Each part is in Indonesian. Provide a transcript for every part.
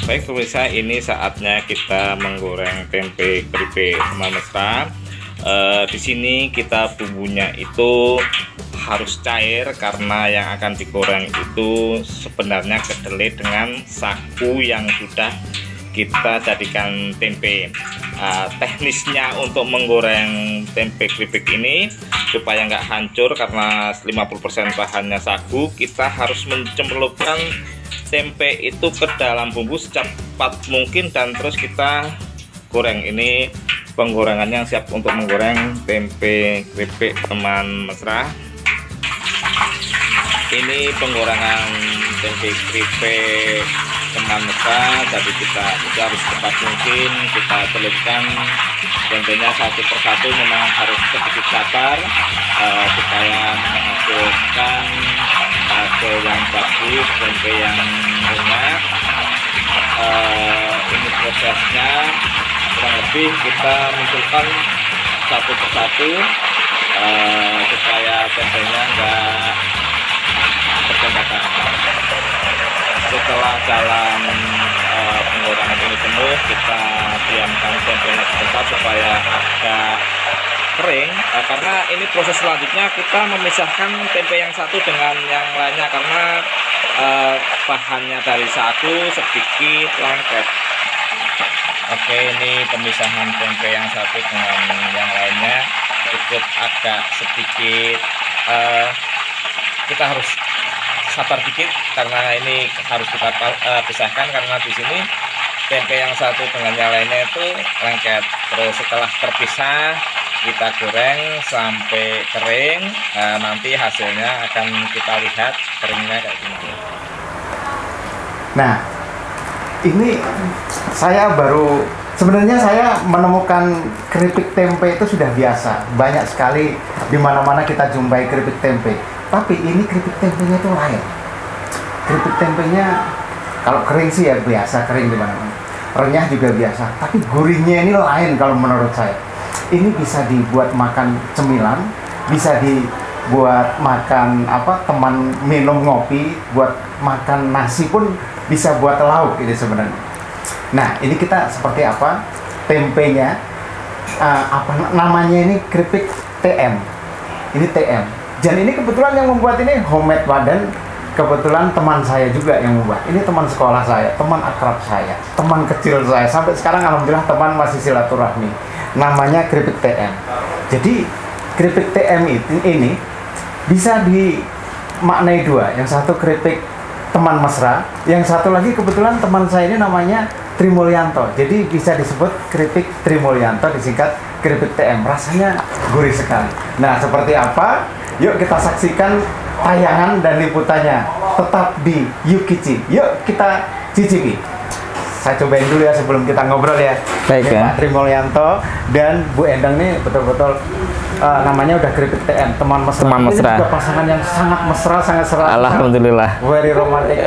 Baik pemirsa, ini saatnya kita menggoreng tempe keripik teman mesra. Di sini kita bumbunya itu harus cair karena yang akan digoreng itu sebenarnya kedelai dengan sagu yang sudah kita jadikan tempe. Teknisnya untuk menggoreng tempe keripik ini supaya nggak hancur karena 50% bahannya sagu, kita harus mencelupkan tempe itu ke dalam bumbu secepat mungkin dan terus kita goreng. Ini penggorengannya siap untuk menggoreng tempe keripik teman mesra. Ini penggorengan tempe keripik teman mesra, jadi kita harus cepat mungkin kita celupkan tempenya satu persatu. Memang harus sedikit sabar supaya menghasilkan hasil yang bagus, tempe yang renyah. Ini prosesnya kurang lebih kita munculkan satu persatu supaya tempenya enggak bertembakan. Setelah dalam penggorengan ini penuh, kita diamkan tempenya sebentar supaya agak kering, karena ini proses selanjutnya kita memisahkan tempe yang satu dengan yang lainnya karena bahannya dari sagu sedikit lengket. Oke, ini pemisahan tempe yang satu dengan yang lainnya cukup agak sedikit, kita harus sabar dikit karena ini harus kita pisahkan karena di sini tempe yang satu dengan yang lainnya itu lengket. Terus setelah terpisah kita goreng sampai kering, nanti hasilnya akan kita lihat keringnya kayak gini. Nah, ini saya sebenarnya saya menemukan keripik tempe itu sudah biasa. Banyak sekali di mana-mana kita jumpai keripik tempe. Tapi ini keripik tempenya itu lain. Keripik tempenya kalau kering sih ya biasa, kering di mana-mana. Renyah juga biasa, tapi gurihnya ini lain kalau menurut saya. Ini bisa dibuat makan cemilan, bisa dibuat makan teman minum ngopi, buat makan nasi pun bisa buat lauk ini sebenarnya. Nah, ini kita seperti apa? Tempenya namanya ini keripik TM. Ini TM. Dan ini kebetulan yang membuat ini homemade dan kebetulan teman saya juga yang membuat. Ini teman sekolah saya, teman akrab saya, teman kecil saya. Sampai sekarang alhamdulillah teman masih silaturahmi. Namanya keripik TM. Jadi keripik TM ini bisa dimaknai dua. Yang satu keripik teman mesra, yang satu lagi kebetulan teman saya ini namanya Trimulyanto. Jadi bisa disebut keripik Trimulyanto, disingkat keripik TM. Rasanya gurih sekali. Nah, seperti apa? Yuk kita saksikan tayangan dan liputannya tetap di Yukichi. Yuk kita cicipi. Saya cobain dulu ya sebelum kita ngobrol ya. Baik ya. Pak Trimulyanto dan Bu Endang nih betul-betul namanya udah keripik TM, teman mesra. Teman mesra. Ini juga pasangan yang sangat mesra, sangat serasi. Alhamdulillah. Very romantic.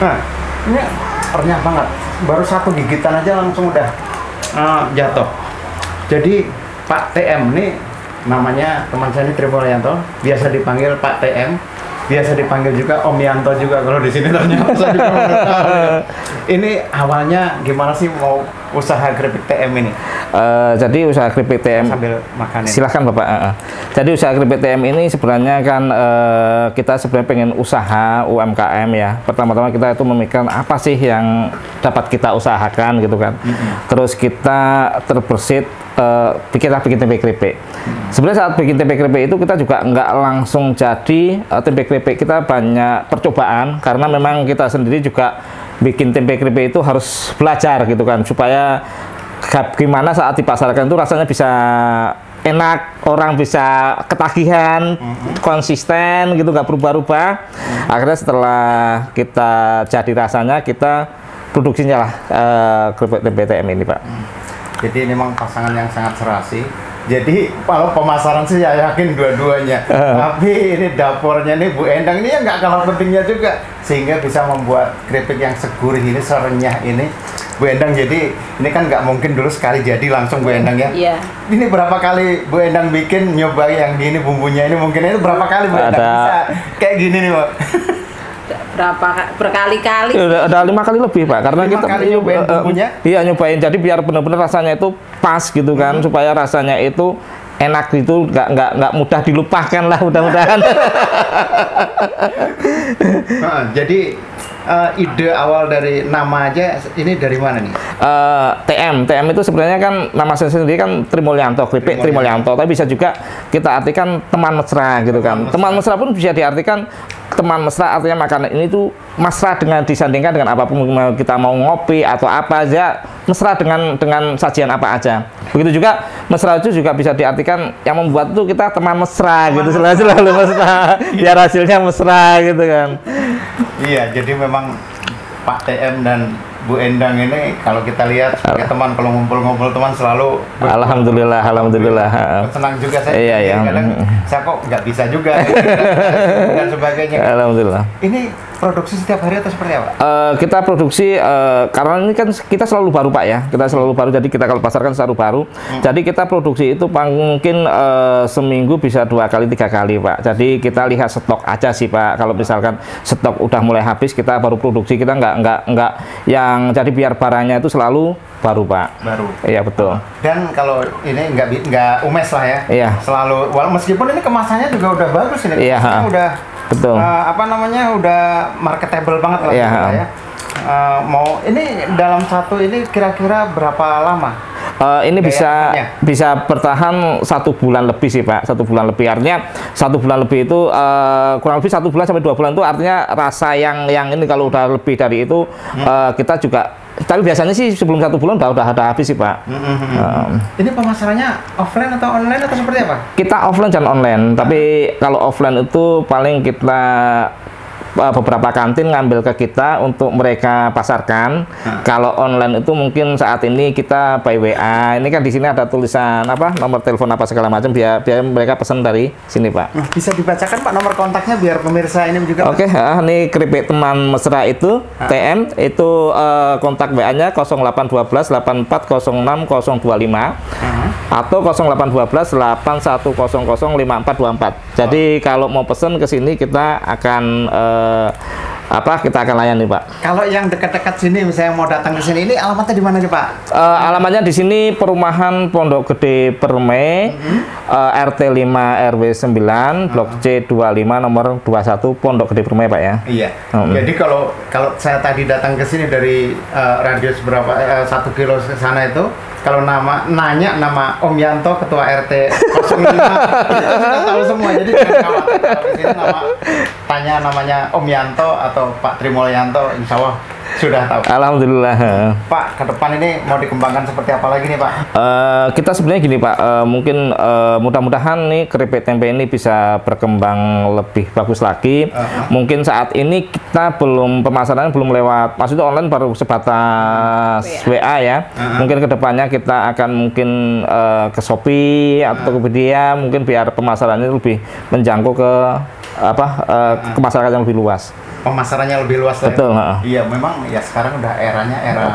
Nah, ini renyah banget. Baru satu gigitan aja langsung udah jatuh. Jadi Pak TM ini namanya teman saya ini Trimulyanto, biasa dipanggil Pak TM, biasa dipanggil juga Om Yanto juga kalau di sini ternyata. Saya juga ini awalnya gimana sih mau usaha keripik TM ini? Jadi usaha keripik TM sambil makan. Silahkan Bapak. Jadi usaha keripik TM ini sebenarnya kan kita sebenarnya pengen usaha UMKM ya. Pertama-tama kita itu memikirkan apa sih yang dapat kita usahakan gitu kan. Terus kita terbersit bikin tempe keripik. Sebenarnya saat bikin tempe keripik itu kita juga nggak langsung jadi tempe keripik. Kita banyak percobaan karena memang kita sendiri juga bikin tempe keripik itu harus belajar gitu kan, supaya gimana saat dipasarkan itu rasanya bisa enak, orang bisa ketagihan, konsisten gitu, nggak berubah-ubah. Akhirnya setelah kita jadi rasanya, kita produksinya lah keripik tempe TM ini Pak. Jadi memang pasangan yang sangat serasi. Jadi kalau pemasaran sih saya yakin dua-duanya. Tapi ini dapurnya nih Bu Endang ini ya nggak kalah pentingnya juga, sehingga bisa membuat keripik yang segurih ini, serenyah ini. Bu Endang, jadi ini kan nggak mungkin dulu sekali jadi langsung Bu Endang ya? Iya. Ini berapa kali Bu Endang bikin nyoba yang gini bumbunya ini, mungkin itu berapa kali Bu Endang bisa kayak gini nih Bu? berkali-kali. Udah 5 kali lebih Pak, karena 5 kita kali nyobain bumbunya? Iya nyobain, jadi biar benar-benar rasanya itu pas gitu kan, supaya rasanya itu enak gitu, nggak mudah dilupakan lah mudah-mudahan. Jadi ide awal dari nama aja ini dari mana nih? TM itu sebenarnya kan nama saya sendiri kan Trimulyanto, keripik Trimulyanto, tapi bisa juga kita artikan teman mesra gitu kan. Teman mesra pun bisa diartikan teman mesra, artinya makanan ini tuh mesra dengan disandingkan dengan apapun, kita mau ngopi atau apa aja mesra dengan sajian apa aja. Begitu juga mesra itu juga bisa diartikan yang membuat itu kita teman mesra gitu, selalu mesra biar hasilnya mesra gitu kan. Iya, jadi memang Pak TM dan Bu Endang ini kalau kita lihat sebagai teman, kalau ngumpul-ngumpul teman selalu alhamdulillah senang juga saya. Iya. Kadang saya kok nggak bisa juga dan sebagainya. Alhamdulillah. Ini produksi setiap hari atau seperti apa? Kita produksi karena ini kan kita selalu baru Pak ya, kita selalu baru, jadi kita kalau pasarkan selalu baru. Jadi kita produksi itu mungkin seminggu bisa 2 kali 3 kali Pak. Jadi kita lihat stok aja sih Pak. Kalau misalkan stok udah mulai habis, kita baru produksi, kita nggak yang jadi biar barangnya itu selalu baru Pak. Baru. Iya betul. Dan kalau ini nggak umes lah ya. Iya. Selalu, meskipun ini kemasannya juga udah bagus ini. Iya. Udah. Betul. Udah marketable banget lah iya. Ya. Mau ini dalam satu ini kira-kira berapa lama? Ini bisa bertahan 1 bulan lebih sih Pak, 1 bulan lebih, artinya 1 bulan lebih itu kurang lebih 1 bulan sampai 2 bulan itu artinya rasa yang ini kalau udah lebih dari itu kita juga, tapi biasanya sih sebelum 1 bulan udah ada habis sih Pak. Ini pemasarannya offline atau online atau seperti apa? Kita offline dan online, tapi kalau offline itu paling kita beberapa kantin ngambil ke kita untuk mereka pasarkan. Kalau online itu mungkin saat ini kita by WA. Ini kan di sini ada tulisan apa, nomor telepon apa segala macam, biar mereka pesan dari sini Pak. Bisa dibacakan Pak nomor kontaknya biar pemirsa ini juga. Oke, ini keripik teman mesra itu TM itu kontak WA-nya 0812 8406 025 atau 0812 8100 5424. Jadi kalau mau pesen ke sini kita akan kita akan layani Pak. Kalau yang dekat-dekat sini misalnya mau datang ke sini, ini alamatnya di mana sih Pak? Alamatnya di sini Perumahan Pondok Gede Permai, RT 5 RW 9 Blok C 25 nomor 21 Pondok Gede Permai Pak ya. Iya. Jadi kalau saya tadi datang ke sini dari radius berapa 1 kilo ke sana itu, kalau nanya nama Om Yanto ketua RT 05 itu sudah tahu semua. Jadi jangan khawatir kalau di sini tanya namanya Om Yanto atau Pak Trimulyanto, insya Allah sudah tahu. Alhamdulillah. Pak, ke depan ini mau dikembangkan seperti apa lagi nih Pak? Kita sebenarnya gini Pak, mungkin mudah-mudahan nih keripik tempe ini bisa berkembang lebih bagus lagi. Mungkin saat ini kita pemasarannya belum lewat, maksudnya online baru sebatas WA ya. Mungkin kedepannya kita akan mungkin ke Shopee atau ke Tokopedia, mungkin biar pemasarannya lebih menjangkau ke ke masyarakat yang lebih luas. Pemasarannya lebih luas. Betul. Iya, memang ya sekarang udah era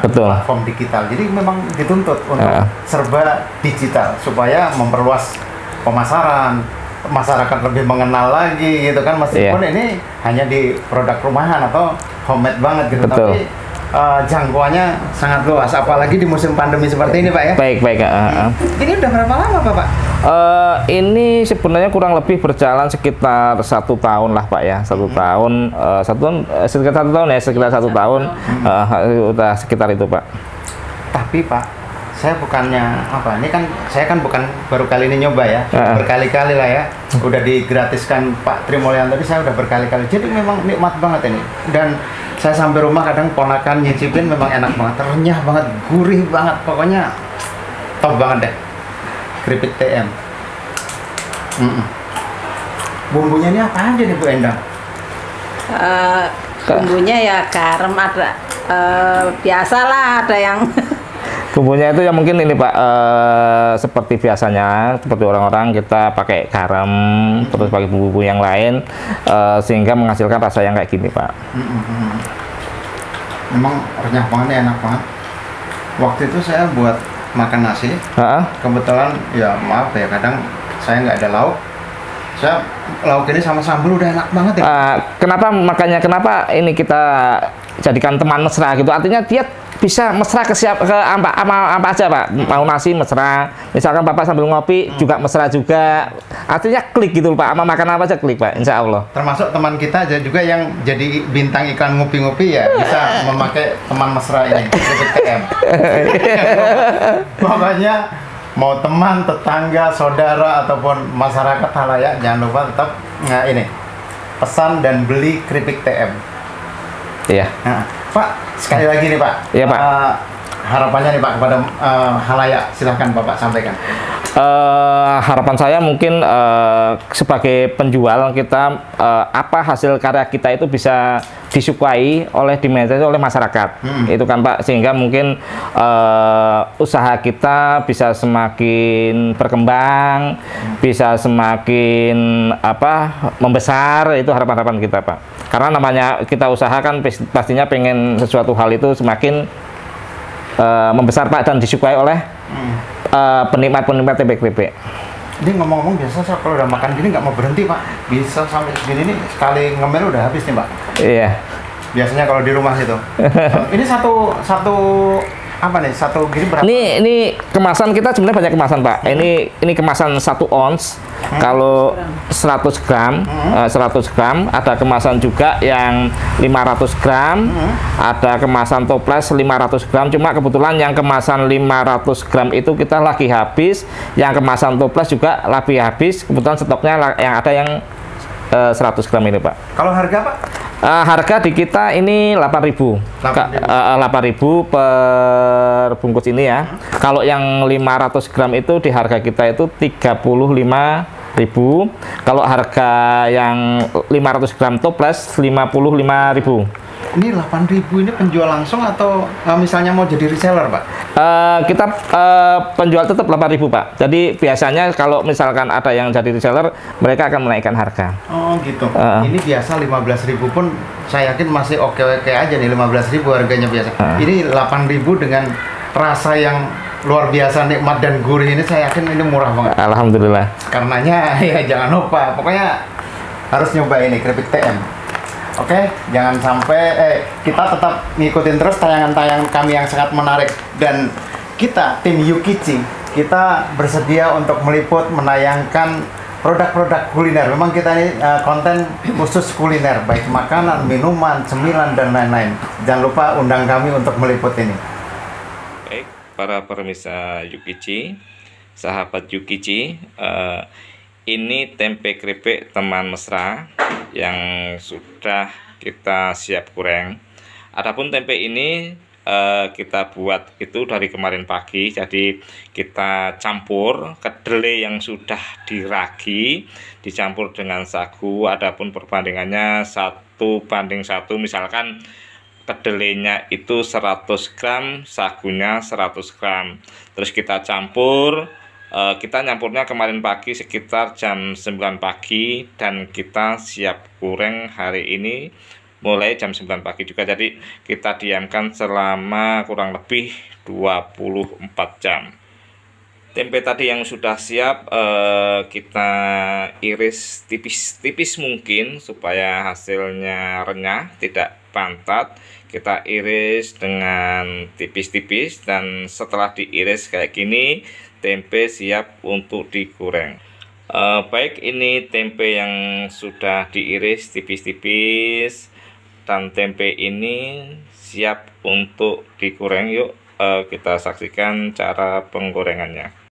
betul. platform digital. Jadi memang dituntut untuk serba digital supaya memperluas pemasaran, masyarakat lebih mengenal lagi gitu kan, meskipun ini hanya di produk rumahan atau homemade banget gitu. Betul. Tapi jangkauannya sangat luas, apalagi di musim pandemi seperti ini Pak ya. Baik. Ini udah berapa lama Pak? Ini sebenarnya kurang lebih berjalan sekitar 1 tahun lah Pak ya, 1 tahun, sekitar 1 tahun ya, sekitar 1 tahun, udah sekitar itu Pak. Tapi Pak, saya bukannya ini kan saya kan bukan baru kali ini nyoba ya, berkali-kali lah ya, udah digratiskan Pak Trimulyanto, tapi saya udah berkali-kali, jadi memang nikmat banget ini. Dan saya sampai rumah kadang ponakan nyicipin, memang enak banget, renyah banget, gurih banget, pokoknya top banget deh keripik TM. Bumbunya ini apa aja nih Bu Endang? Bumbunya ya garam, ada biasalah, ada yang bumbunya itu ya mungkin ini Pak, seperti biasanya, seperti orang-orang kita pakai garam, terus pakai bumbu yang lain, sehingga menghasilkan rasa yang kayak gini Pak. Memang renyah banget, enak banget. Waktu itu saya buat makan nasi, kebetulan ya maaf ya, kadang saya nggak ada lauk, Saya lauk ini sama sambal udah enak banget ya. Kenapa ini kita jadikan teman mesra gitu? Artinya dia bisa mesra ke apa aja Pak. Mau nasi mesra, misalkan Bapak sambil ngopi juga mesra juga. Artinya klik gitu Pak, sama makan apa aja klik Pak, insya Allah. Termasuk teman kita aja juga yang jadi bintang iklan ngopi-ngopi ya bisa memakai teman mesra ini, Kripik TM. Pokoknya mau teman, tetangga, saudara ataupun masyarakat halayak jangan lupa tetap ini pesan dan beli Kripik TM. Iya. Nah, Pak, sekali lagi nih Pak. Iya Pak. Harapannya nih Pak kepada halayak, silahkan Bapak sampaikan. Harapan saya mungkin sebagai penjual kita apa hasil karya kita itu bisa disukai diminati oleh masyarakat. Itu kan Pak, sehingga mungkin usaha kita bisa semakin berkembang, bisa semakin membesar. Itu harapan-harapan kita Pak. Karena namanya kita usaha kan pastinya pengen sesuatu hal itu semakin membesar Pak dan disukai oleh penikmat-penikmat tempe kripik. Ini ngomong-ngomong biasa saya kalau udah makan gini nggak mau berhenti Pak. Bisa sampai segini nih sekali ngemil udah habis nih Pak. Iya. Biasanya kalau di rumah gitu. Ini satu apa nih? Satu gini berapa? Ini kemasan kita sebenarnya banyak kemasan Pak. Ini kemasan 1 ons. Kalau 100 gram, 100 gram. Ada kemasan juga yang 500 gram. Ada kemasan toples 500 gram. Cuma kebetulan yang kemasan 500 gram itu kita lagi habis. Yang kemasan toples juga lagi habis. Kebetulan stoknya yang ada yang 100 gram ini Pak. Kalau harga Pak? Harga di kita ini 8.000. 8.000 per bungkus ini ya. Kalau yang 500 gram itu di harga kita itu 35.000. Kalau harga yang 500 gram toples 55.000. Ini 8.000 ini penjual langsung atau misalnya mau jadi reseller Pak? Kita penjual tetap 8.000 Pak. Jadi biasanya kalau misalkan ada yang jadi reseller, mereka akan menaikkan harga. Oh gitu. Ini biasa 15.000 pun saya yakin masih oke-oke aja nih, 15.000 harganya biasa. Ini 8.000 dengan rasa yang luar biasa nikmat dan gurih ini, saya yakin ini murah banget. Alhamdulillah. Karenanya ya jangan lupa, pokoknya harus nyoba ini Kripik TM. Oke, jangan sampai kita tetap ngikutin terus tayangan-tayangan kami yang sangat menarik, dan kita tim Yukichi kita bersedia untuk meliput menayangkan produk-produk kuliner. Memang kita ini konten khusus kuliner, baik makanan, minuman, cemilan dan lain-lain. Jangan lupa undang kami untuk meliput ini. Baik, para pemirsa Yukichi, sahabat Yukichi, ini tempe kripik teman mesra yang sudah kita siap goreng. Adapun tempe ini kita buat itu dari kemarin pagi, jadi kita campur kedelai yang sudah diragi dicampur dengan sagu. Adapun perbandingannya 1:1, misalkan kedelainya itu 100 gram, sagunya 100 gram. Terus kita campur. Kita nyampurnya kemarin pagi sekitar jam 9 pagi dan kita siap goreng hari ini mulai jam 9 pagi juga. Jadi kita diamkan selama kurang lebih 24 jam. Tempe tadi yang sudah siap kita iris tipis-tipis mungkin supaya hasilnya renyah, tidak pantat. Kita iris dengan tipis-tipis, dan setelah diiris kayak gini tempe siap untuk digoreng. Baik, ini tempe yang sudah diiris tipis-tipis dan tempe ini siap untuk digoreng. Yuk kita saksikan cara penggorengannya.